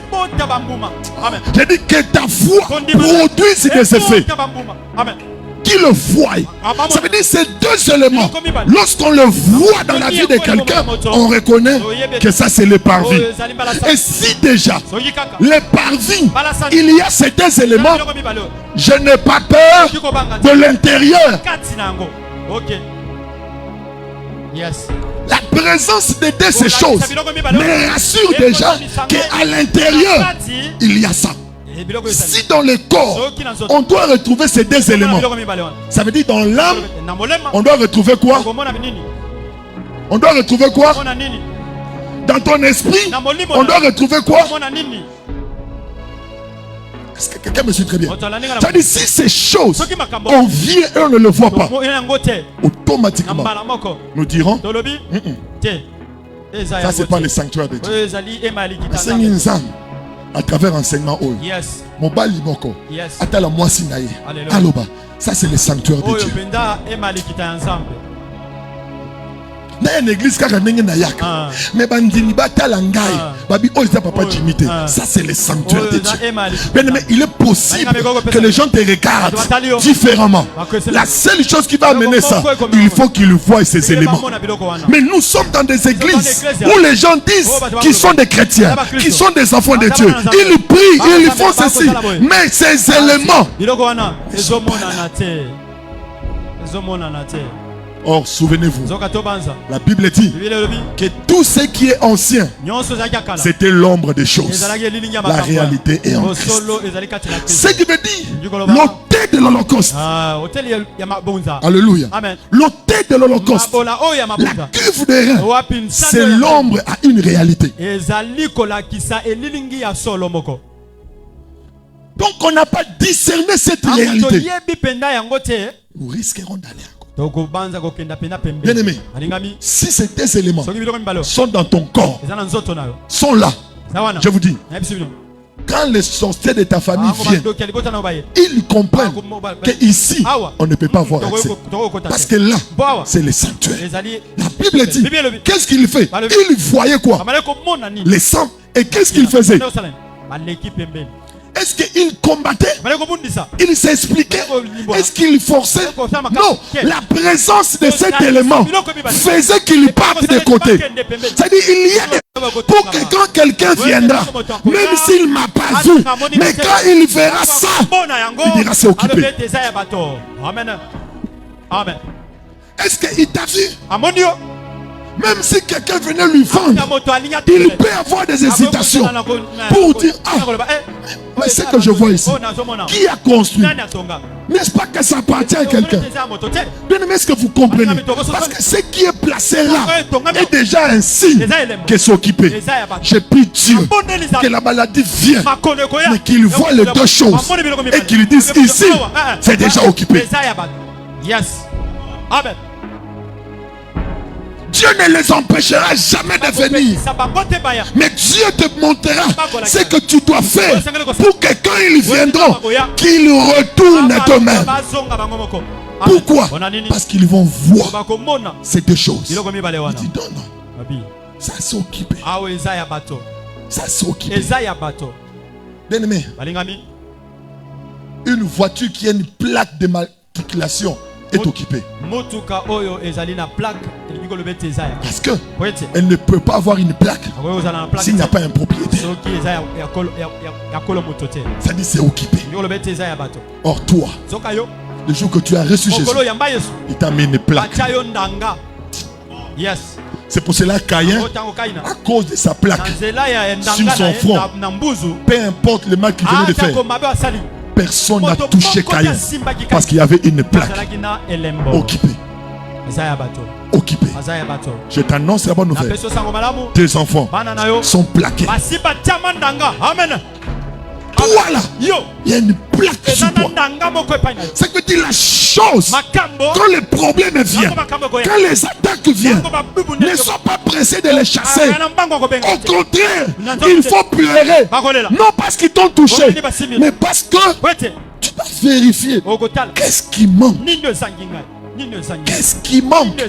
J'ai dit que ta foi produise des effets. Qui le voit? Ça veut dire ces deux éléments. Lorsqu'on le voit dans la vie de quelqu'un, on reconnaît que ça c'est le parvis. Et si déjà le parvis, il y a ces deux éléments, je n'ai pas peur de l'intérieur. La présence de ces choses me rassure déjà qu'à l'intérieur, il y a ça. Si dans le corps, on doit retrouver ces deux éléments, ça veut dire dans l'âme, on doit retrouver quoi? On doit retrouver quoi? Dans ton esprit, on doit retrouver quoi? Est-ce que quelqu'un me suit très bien? Ça dit, si ces choses, on vient et on ne le voit pas, automatiquement, nous dirons, ça c'est pas le sanctuaire de Dieu. À travers enseignement, Mobali Moko, Atala Mwasinaye, Aloba, ça c'est le sanctuaire de Dieu. Dans une église car mais bandini batala ngai babi oza papa jimite, ça c'est le sanctuaire de Dieu. Mais il est possible que les gens te regardent différemment. La seule chose qui va amener ça, il faut qu'ils voient ces éléments. Mais nous sommes dans des églises où les gens disent qu'ils sont des chrétiens, qu'ils sont des enfants de Dieu. Ils prient, ils font ceci, mais ces éléments. Or, souvenez-vous, la Bible dit que tout ce qui est ancien, c'était l'ombre des choses. La réalité est en Christ. Ce qui veut dire l'autel de l'Holocauste. Alléluia. L'autel de l'Holocauste, la cuve des reins, c'est l'ombre à une réalité. Donc, on n'a pas discerné cette réalité. Nous risquerons d'aller. Bien aimé, si ces deux éléments sont dans ton corps, sont là, je vous dis, quand les sorciers de ta famille viennent, ils comprennent qu'ici, on ne peut pas avoir accès. Parce que là, c'est le sanctuaire. La Bible dit, qu'est-ce qu'il fait? Il voyait quoi? Les sangs. Et qu'est-ce qu'il faisait? Est-ce qu'il combattait? Il s'expliquait? Est-ce qu'il forçait? Non, la présence de cet élément faisait qu'il parte de côté. C'est-à-dire, il y a pour que quand quelqu'un viendra, même s'il ne m'a pas vu, mais quand il verra ça, il dira c'est occupé. Est-ce qu'il t'a vu? Même si quelqu'un venait lui vendre, il peut avoir des hésitations pour dire, ah, Mais ce que je vois ici, qui a construit? N'est-ce pas que ça appartient à quelqu'un? Bien aimé, est-ce que vous comprenez? Parce que ce qui est placé là est déjà un signe que c'est occupé. J'ai pris Dieu que la maladie vienne, mais qu'il voit les deux choses et qu'il dise ici, c'est déjà occupé. Yes. Amen. Dieu ne les empêchera jamais de venir. Mais Dieu te montrera ce que tu dois faire pour que quand ils viendront, qu'ils retournent d'eux-mêmes. Pourquoi? Parce qu'ils vont voir ces deux choses. Il dit non. Ça s'est occupé. Ça s'est occupé. Bien aimé, une voiture qui a une plaque de matriculation est occupée. Parce que elle ne peut pas avoir une plaque s'il n'y a pas un propriétaire. Ça dit c'est occupé. Or toi, le jour que tu as reçu Jésus, il t'a mis une plaque. C'est pour cela Caïn, à cause de sa plaque sur son front, peu importe le mal qu'il venait de faire, personne n'a touché Caïn parce qu'il y avait une plaque occupée. Occupé. Je t'annonce la bonne nouvelle. Tes enfants sont plaqués. Amen. Voilà, il y a une plaque sur toi. Ça veut dire la chose. Quand les problèmes viennent, quand les attaques viennent, ne sois pas pressé de les chasser. Au contraire, il faut pleurer. Non parce qu'ils t'ont touché, mais parce que tu dois vérifier qu'est-ce qui manque. Qu'est-ce qui manque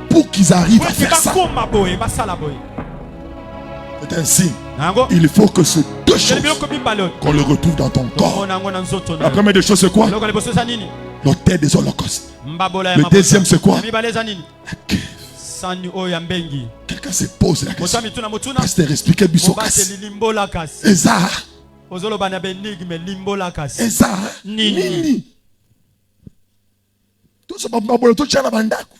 pour qu'ils arrivent à faire ça. C'est un signe. Il faut que ces deux choses qu'on le retrouve dans ton corps. La première des choses c'est quoi? L'autel des holocaustes. Le deuxième c'est quoi? La cuve. Quelqu'un se pose la question. Pasteur, expliquez Bissokas. Eza. Eza. Nini. Tout ce babolo tout tient la bandako.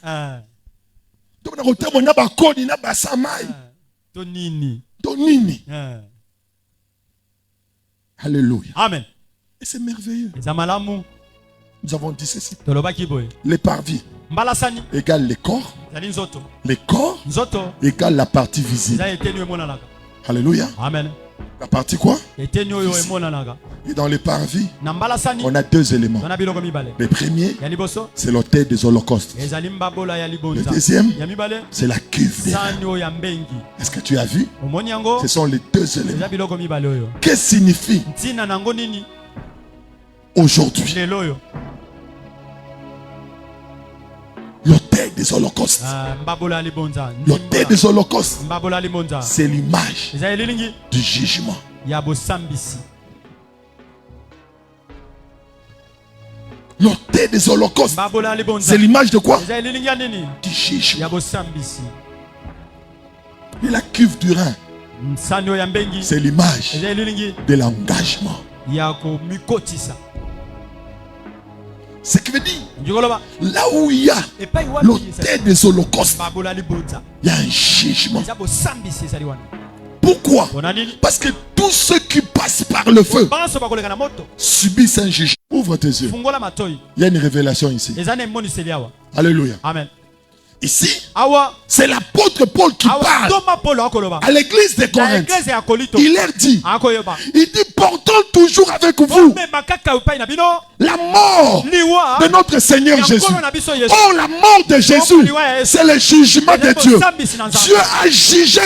Tout le monde a ba koni na ba samai. Tonini. Tonini. Alléluia. Amen. Et c'est merveilleux. Nous avons dit ceci. Les parvis égale les corps. Les corps égale la partie visible. Alléluia. Amen. La partie quoi? Et dans les parvis, on a deux éléments. Le premier, c'est l'autel des holocaustes. Le deuxième, c'est la cuve. Est-ce que tu as vu? Ce sont les deux éléments. Qu'est-ce que signifie aujourd'hui l'autel des holocaustes? L'autel des holocaustes, c'est l'image du jugement. L'autel des holocaustes, c'est l'image de quoi? Du jugement. Et la cuve du Rhin, c'est l'image de l'engagement. Ce qui veut dire, là où il y a l'autel des holocaustes, il y a un jugement. Pourquoi? Parce que tous ceux qui passent par le feu subissent un jugement. Ouvre tes yeux. Il y a une révélation ici. Alléluia. Amen. Ici, c'est l'apôtre Paul qui parle à l'église de Corinthe. Il leur dit, portons toujours avec vous la mort de notre Seigneur Jésus. Oh, la mort de Jésus, c'est le jugement de Dieu. Dieu a jugé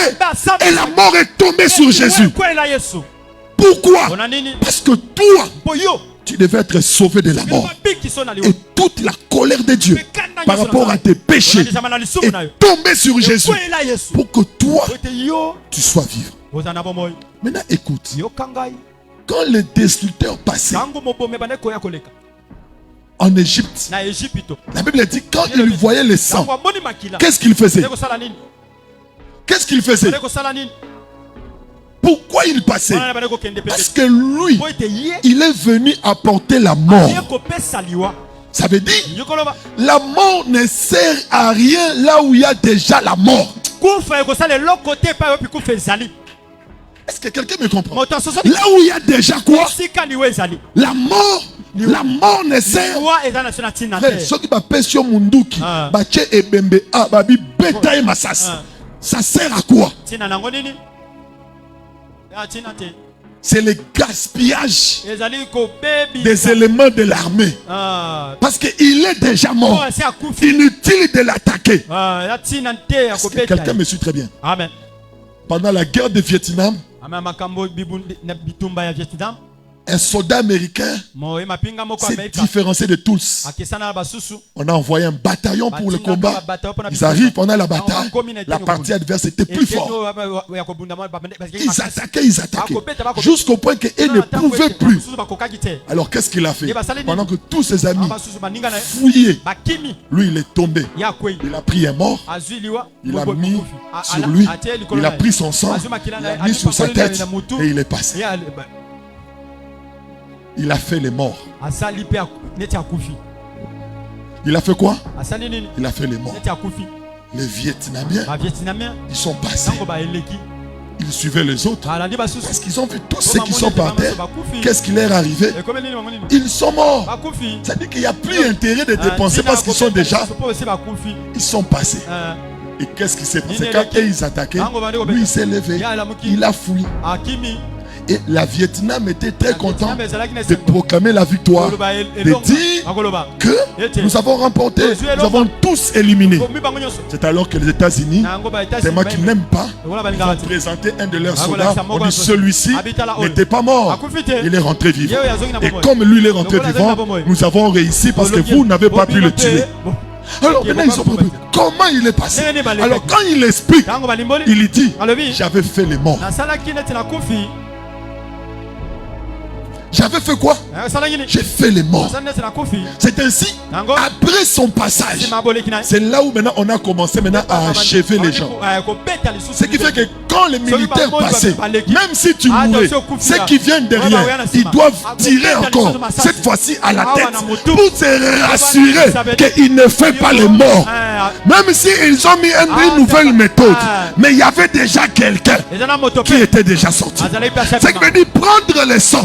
et la mort est tombée sur Jésus. Pourquoi? Parce que toi, tu devais être sauvé de la mort. Et toute la colère de Dieu par rapport à tes péchés est tombée sur Jésus pour que toi, tu sois vivre. Maintenant, écoute. Quand les destructeurs passaient en Égypte, la Bible dit quand ils voyaient le sang, qu'est-ce qu'ils faisaient? Qu'est-ce qu'ils faisaient? Pourquoi il passait? Parce que lui, il est venu apporter la mort. Ça veut dire, la mort ne sert à rien là où il y a déjà la mort. Est-ce que quelqu'un me comprend? Là où il y a déjà quoi? La mort. La mort ne sert. Ceux qui m'appellent sur Munduki, Bache et Bembe, Babi, Beta et Massas. Ça sert à quoi? C'est le gaspillage des éléments de l'armée. Parce qu'il est déjà mort. Inutile de l'attaquer. Est-ce que quelqu'un me suit très bien? Amen. Pendant la guerre de Vietnam, un soldat américain s'est différencié de tous. On a envoyé un bataillon pour le combat. Ils arrivent pendant la bataille. La partie adverse était plus forte. Ils attaquaient. Jusqu'au point qu'ils ne pouvaient plus. Alors qu'est-ce qu'il a fait? Pendant que tous ses amis fouillaient, lui il est tombé. Il a pris un mort. Il a mis sur lui. Il a pris son sang. Il a mis sur sa tête. Et il est passé. Il a fait les morts. Il a fait quoi? Il a fait les morts. Les Vietnamiens, ils sont passés. Ils suivaient les autres. Parce qu'ils ont vu tous ceux qui sont par terre. Qu'est-ce qui leur est arrivé? Ils sont morts. C'est-à-dire qu'il n'y a plus intérêt de dépenser parce qu'ils sont déjà. Ils sont passés. Et qu'est-ce qui s'est passé? Quand ils attaquaient, lui il s'est levé. Il a fui. Et la Vietnam était très content de proclamer la victoire, de dire que nous avons remporté, nous avons tous éliminé. C'est alors que les États-Unis, tellement qu'ils n'aiment pas, ils ont présenté un de leurs soldats. On dit celui-ci n'était pas mort, il est rentré vivant. Et comme lui il est rentré vivant, nous avons réussi parce que vous n'avez pas pu le tuer. Alors maintenant ils ont compris comment il est passé. Alors quand il explique, il dit j'avais fait les morts. J'avais fait quoi? J'ai fait les morts. C'est ainsi, après son passage, c'est là où maintenant on a commencé maintenant à achever les gens. Ce qui fait que quand les militaires passaient, même si tu mourais, ceux qui viennent derrière, ils doivent tirer encore, cette fois-ci à la tête, pour te rassurer qu'il ne fait pas les morts. Même s'ils ont mis une nouvelle méthode, mais il y avait déjà quelqu'un qui était déjà sorti. Ce qui veut dire prendre le sang,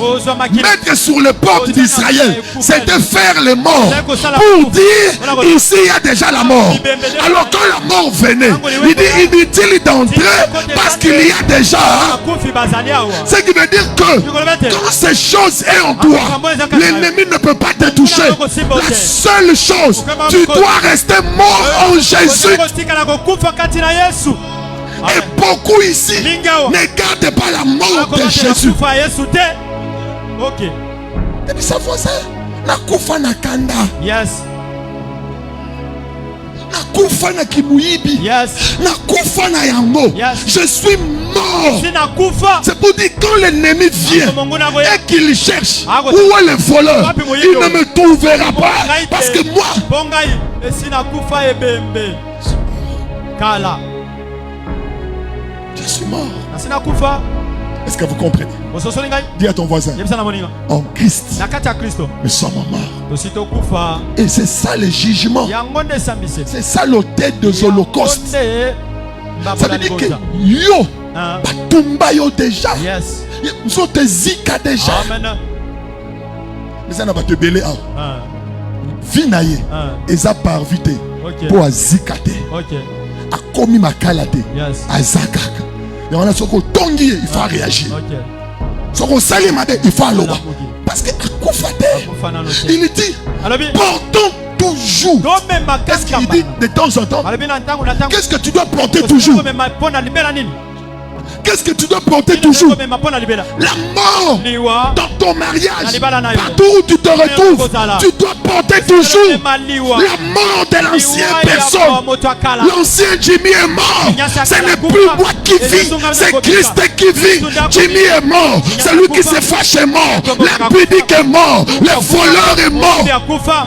mettre sur les portes d'Israël, c'était faire les morts pour dire ici il y a déjà la mort. Alors quand la mort venait, il dit inutile d'entrer parce qu'il y a déjà. Ce qui veut dire que quand ces choses sont en toi, l'ennemi ne peut pas te toucher. La seule chose, tu dois rester mort en Jésus. Et beaucoup ici ne gardent pas la mort de Jésus. Ok. Et puis ça voisin, nakufa na kanda. Yes. Nakufa na kimuibi. Yes. Nakufa na yango. Yes. Je suis mort. C'est pour dire quand l'ennemi vient et qu'il cherche où est le voleur, il ne me trouvera pas parce que moi. Je suis mort. Est-ce que vous comprenez? Dis à ton voisin, en Christ, nous sommes morts. Et c'est ça le jugement. C'est ça l'autel des holocaustes. Ça veut dire que yo, batumba yo déjà. Nous sommes zika déjà. Mais ça n'a pas te belé. Vinaye, eza par vite pour azikate. A komi makalate, azakaka. Et on a ce qu'on tongi, il faut réagir. Ce qu'on salit, il faut aller. Parce que il dit, portons toujours. Qu'est-ce qu'il dit de temps en temps? Qu'est-ce que tu dois porter toujours? Qu'est-ce que tu dois porter toujours? La mort dans ton mariage. Partout où tu te retrouves, tu dois porter toujours la mort de l'ancienne personne. L'ancien Jimmy est mort. Ce n'est plus moi qui vis, c'est Christ qui vit. Jimmy est mort. Celui qui se fâche est mort. L'impudique est mort. Le voleur est mort.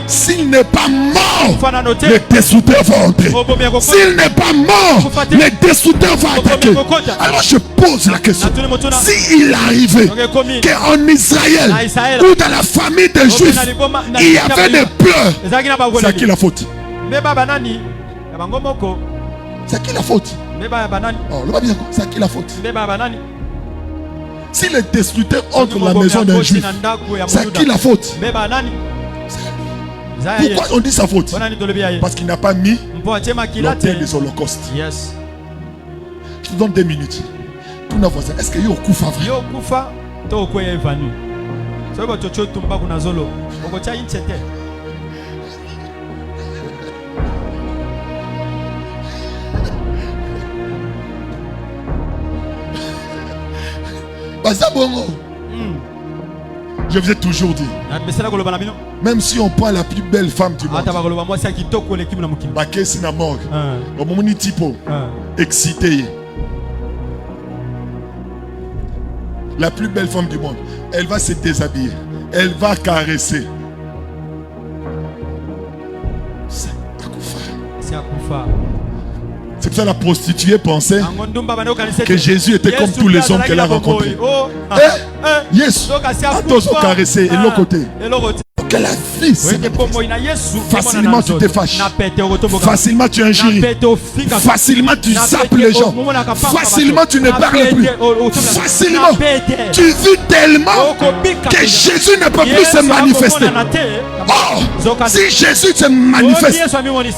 S'il n'est pas mort, le destructeur va entrer. S'il n'est pas mort, le destructeur va attaquer. Alors je pose la question. S'il arrivait qu'en Israël ou dans la famille des Juifs, il y avait des pleurs, c'est à qui la faute? C'est à qui la faute? Oh, c'est à qui la faute? Si les destructeurs entrent dans la maison d'un juif, c'est à qui la faute? Pourquoi on dit sa faute? Parce qu'il n'a pas mis l'autel des holocaustes. Yes. Je te donne 2 minutes. Tout n'a pas. Est-ce qu'il y a Okufa vrai? Okufa, to ko ya evanu. So ba chocho tumba kuna zolo. Okocha inchete. Je vous ai toujours dit, même si on prend la plus belle femme du monde, excité, la plus belle femme du monde, elle va se déshabiller, elle va caresser. C'est Akufa. C'est pour ça que la prostituée pensait que Jésus était comme tous les hommes qu'elle a rencontrés. Yes, à tous caresser et l'autre côté. Quelle fils. Facilement tu te fâches. Facilement tu injures. Facilement tu zappes les gens. Facilement tu ne parles plus. Facilement tu vis tellement que Jésus ne peut plus se manifester. Oh, si Jésus se manifeste,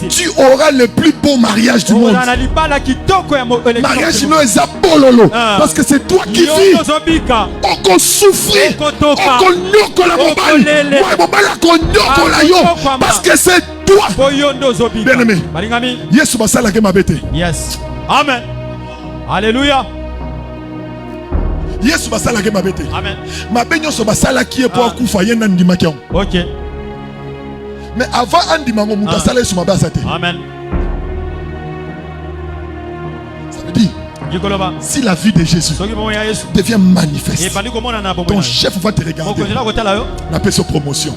tu auras le plus beau mariage du monde. Mariage non est bololo. Parce que c'est toi qui vis. On peut souffrir. On peut parce que c'est toi. Bien aimé. Yes, yes. Amen. Alléluia. Yes, amen. Ok. Mais avant Andimango, amen. Ça veut dire, si la vie de Jésus devient manifeste, ton chef va te regarder. On appelle ça promotion.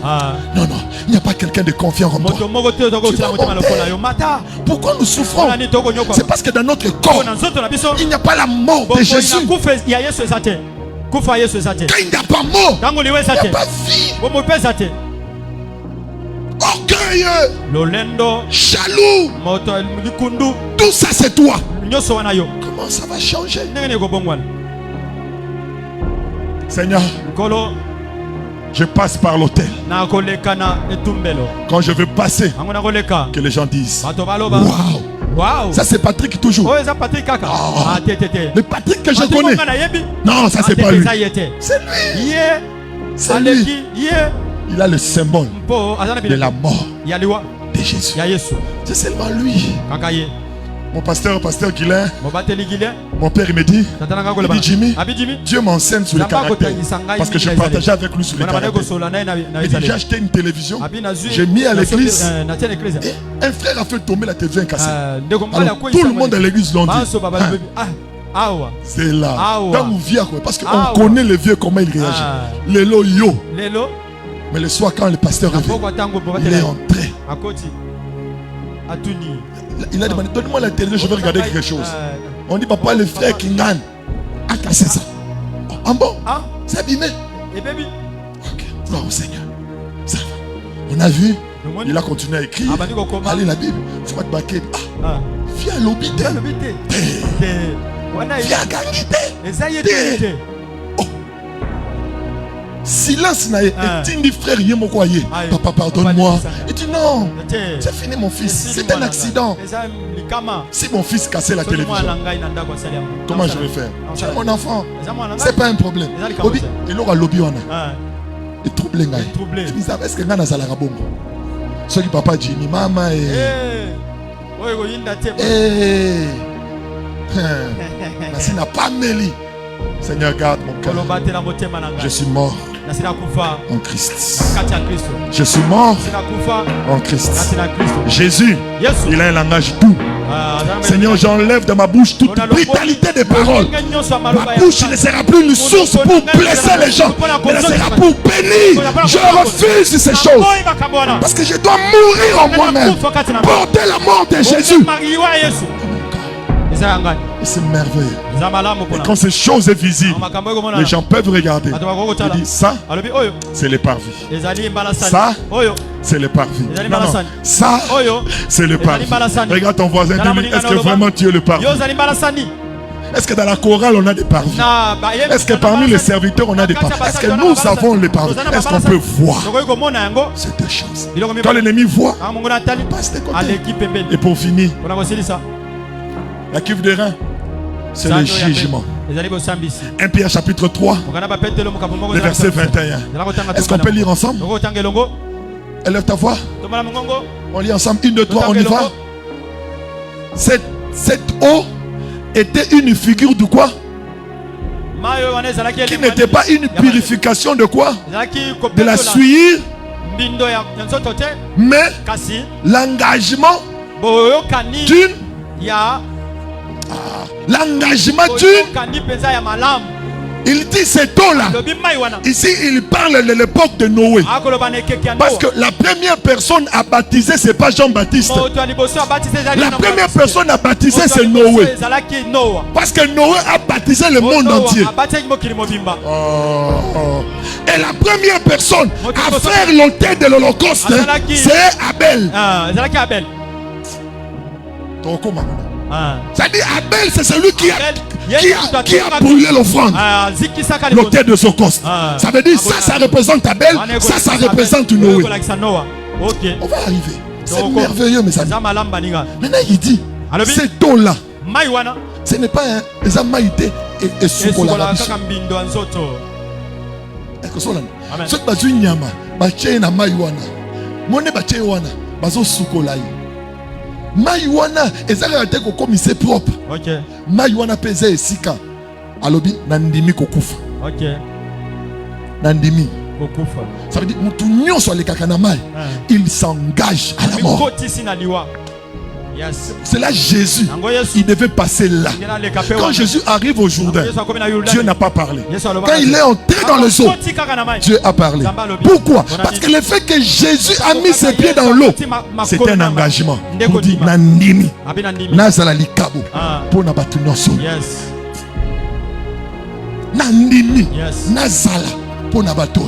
Non, non, il n'y a pas quelqu'un de confiant en toi. Pourquoi nous souffrons? C'est parce que dans notre corps, il n'y a pas la mort de Jésus. Quand il n'y a pas mort, il n'y a pas vie. Orgueilleux, jaloux, tout ça c'est toi. Comment ça va changer? Seigneur, je passe par l'autel. Quand je veux passer, que les gens disent waouh. Wow. Ça c'est Patrick toujours. Oh, le Patrick que je connais. Non, ça c'est pas lui. C'est lui. C'est lui. Il a le symbole de la mort de Jésus. C'est seulement lui. Mon pasteur Guilain, mon père il me dit Jimmy, Dieu m'enseigne sur le caractère. Parce que je partageais avec lui sur le caractère. Il dit j'ai acheté une télévision, j'ai mis à l'église et un frère a fait tomber la télévision cassée. Alors tout le monde à l'église l'ont dit. C'est là. Dans mon vieux, parce qu'on connaît le vieux comment il réagit. Lélo yo. Mais le soir quand le pasteur est venu, il est entré. Il a demandé, donne-moi la télévision, je veux regarder quelque chose. On dit, papa, le frère Kingan a cassé ça. Ah bon? C'est abîmé. Ok, non, Seigneur. Ça va. On a vu, il a continué à écrire. Allez, la Bible. Tu vas te baquer. Viens à l'obité. Viens à Gangité. Silence n'a été dit frère Yemokoye. Papa pardonne-moi. Il dit non. C'est fini mon fils. C'est un accident. Si mon fils cassait la télévision, comment je vais faire? C'est mon enfant. C'est pas un problème. Il aura lobby on a. Il trouble les gars. Est-ce que Nana Zalara Bongo? Ce qui papa dit ni maman et. Merci n'a pas mêlé. Seigneur, garde mon cœur. Je suis mort en Christ. Je suis mort en Christ. Jésus, il a un langage doux. Seigneur, j'enlève de ma bouche toute brutalité des paroles. Ma bouche ne sera plus une source pour blesser les gens, mais elle sera pour bénir. Je refuse ces choses parce que je dois mourir en moi-même. Porter la mort de Jésus. C'est merveilleux. Et quand ces choses sont visibles, les gens peuvent regarder. Ils disent ça, c'est les parvis. Ça, c'est les parvis. Non, non. Ça, c'est le parvis. Regarde ton voisin, dis-lui, est-ce que vraiment tu es le parvis? Est-ce que dans la chorale on a des parvis? Est-ce que parmi les serviteurs on a des parvis? Est-ce que nous avons les parvis? Est-ce qu'on peut voir ces deux choses? Quand l'ennemi voit, et pour finir, la cuve de rein, c'est le jugement. 1 Pierre chapitre 3, le verset 21. Est-ce qu'on peut lire ensemble? Élève ta voix. On lit ensemble. 1, 2, 3, on y va. Cette eau était une figure de quoi? Qui n'était pas une purification de quoi? De la suie, mais l'engagement d'une... l'engagement d'une... Il dit cette eau-là. Ici, il parle de l'époque de Noé. Parce que la première personne à baptiser, ce n'est pas Jean-Baptiste. La première personne à baptiser, c'est Noé. Parce que Noé a baptisé le monde entier. Et la première personne à faire l'autel de l'Holocauste, c'est Abel. C'est-à-dire Abel, c'est celui qui a brûlé l'offrande, l'autel de Holocauste. Ça veut dire ça représente Abel, ça représente Noé. On va arriver. C'est merveilleux, mes amis. Maintenant il dit, cette eau-là, ce n'est pas un maïté et soukola. Ce bazu nyama, bache na maiwana. Mone bache wana, bazo soukola. Maïwana ezaka te ko commissaire propre. OK. Maïwana pesa esika. Alobi nandimi kokufa. OK. Nandimi kokufa. Ça veut dire mutu nyonso alekaka na mai. Il s'engage à la mort. Yes. C'est là Jésus. Il devait passer là. Quand Jésus arrive au Jourdain, Dieu n'a pas parlé. Quand il est entré dans le eaux, Dieu a parlé. Pourquoi? Parce que le fait que Jésus a mis ses pieds dans l'eau, c'est un engagement. Pour dire Nandimi, Nazala Likabo, pour Nabatu Noso. Nandimi, Nazala, pour Nabatu.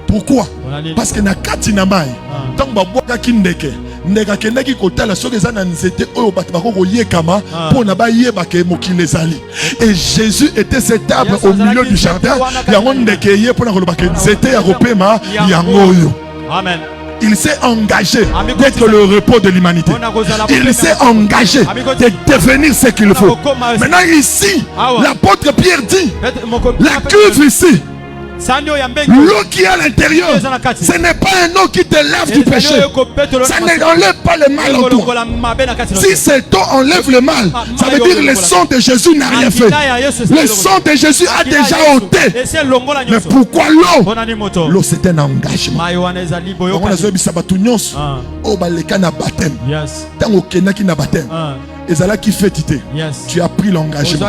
Pourquoi? Parce que na kati na mai, tant babwaka kindeke. Ndeka kendeki kotala soki eza na nzete oyo bato bakoko yekama pour na ba yeba ke mokili ezali. Et Jésus était cet arbre au milieu du jardin. Yango ndeke ye pour na koloba ke nzete ya kopema yango oyo. Amen. Il s'est engagé d'être le repos de l'humanité. Il s'est engagé de devenir ce qu'il faut. Maintenant ici, l'apôtre Pierre dit, la cuve ici, l'eau qui est à l'intérieur, ce n'est pas un eau qui te lave du péché. Ça n'enlève pas le mal en toi. Si cette eau enlève le mal, ça veut dire que le sang de Jésus n'a rien fait. Le sang de Jésus a déjà ôté. Mais pourquoi l'eau? L'eau c'est un engagement. On a vu ça batunyos. Oh baleka na baptême. Tant au Kenya qui na baptême. Et ça là qui fait tité. Tu as pris l'engagement.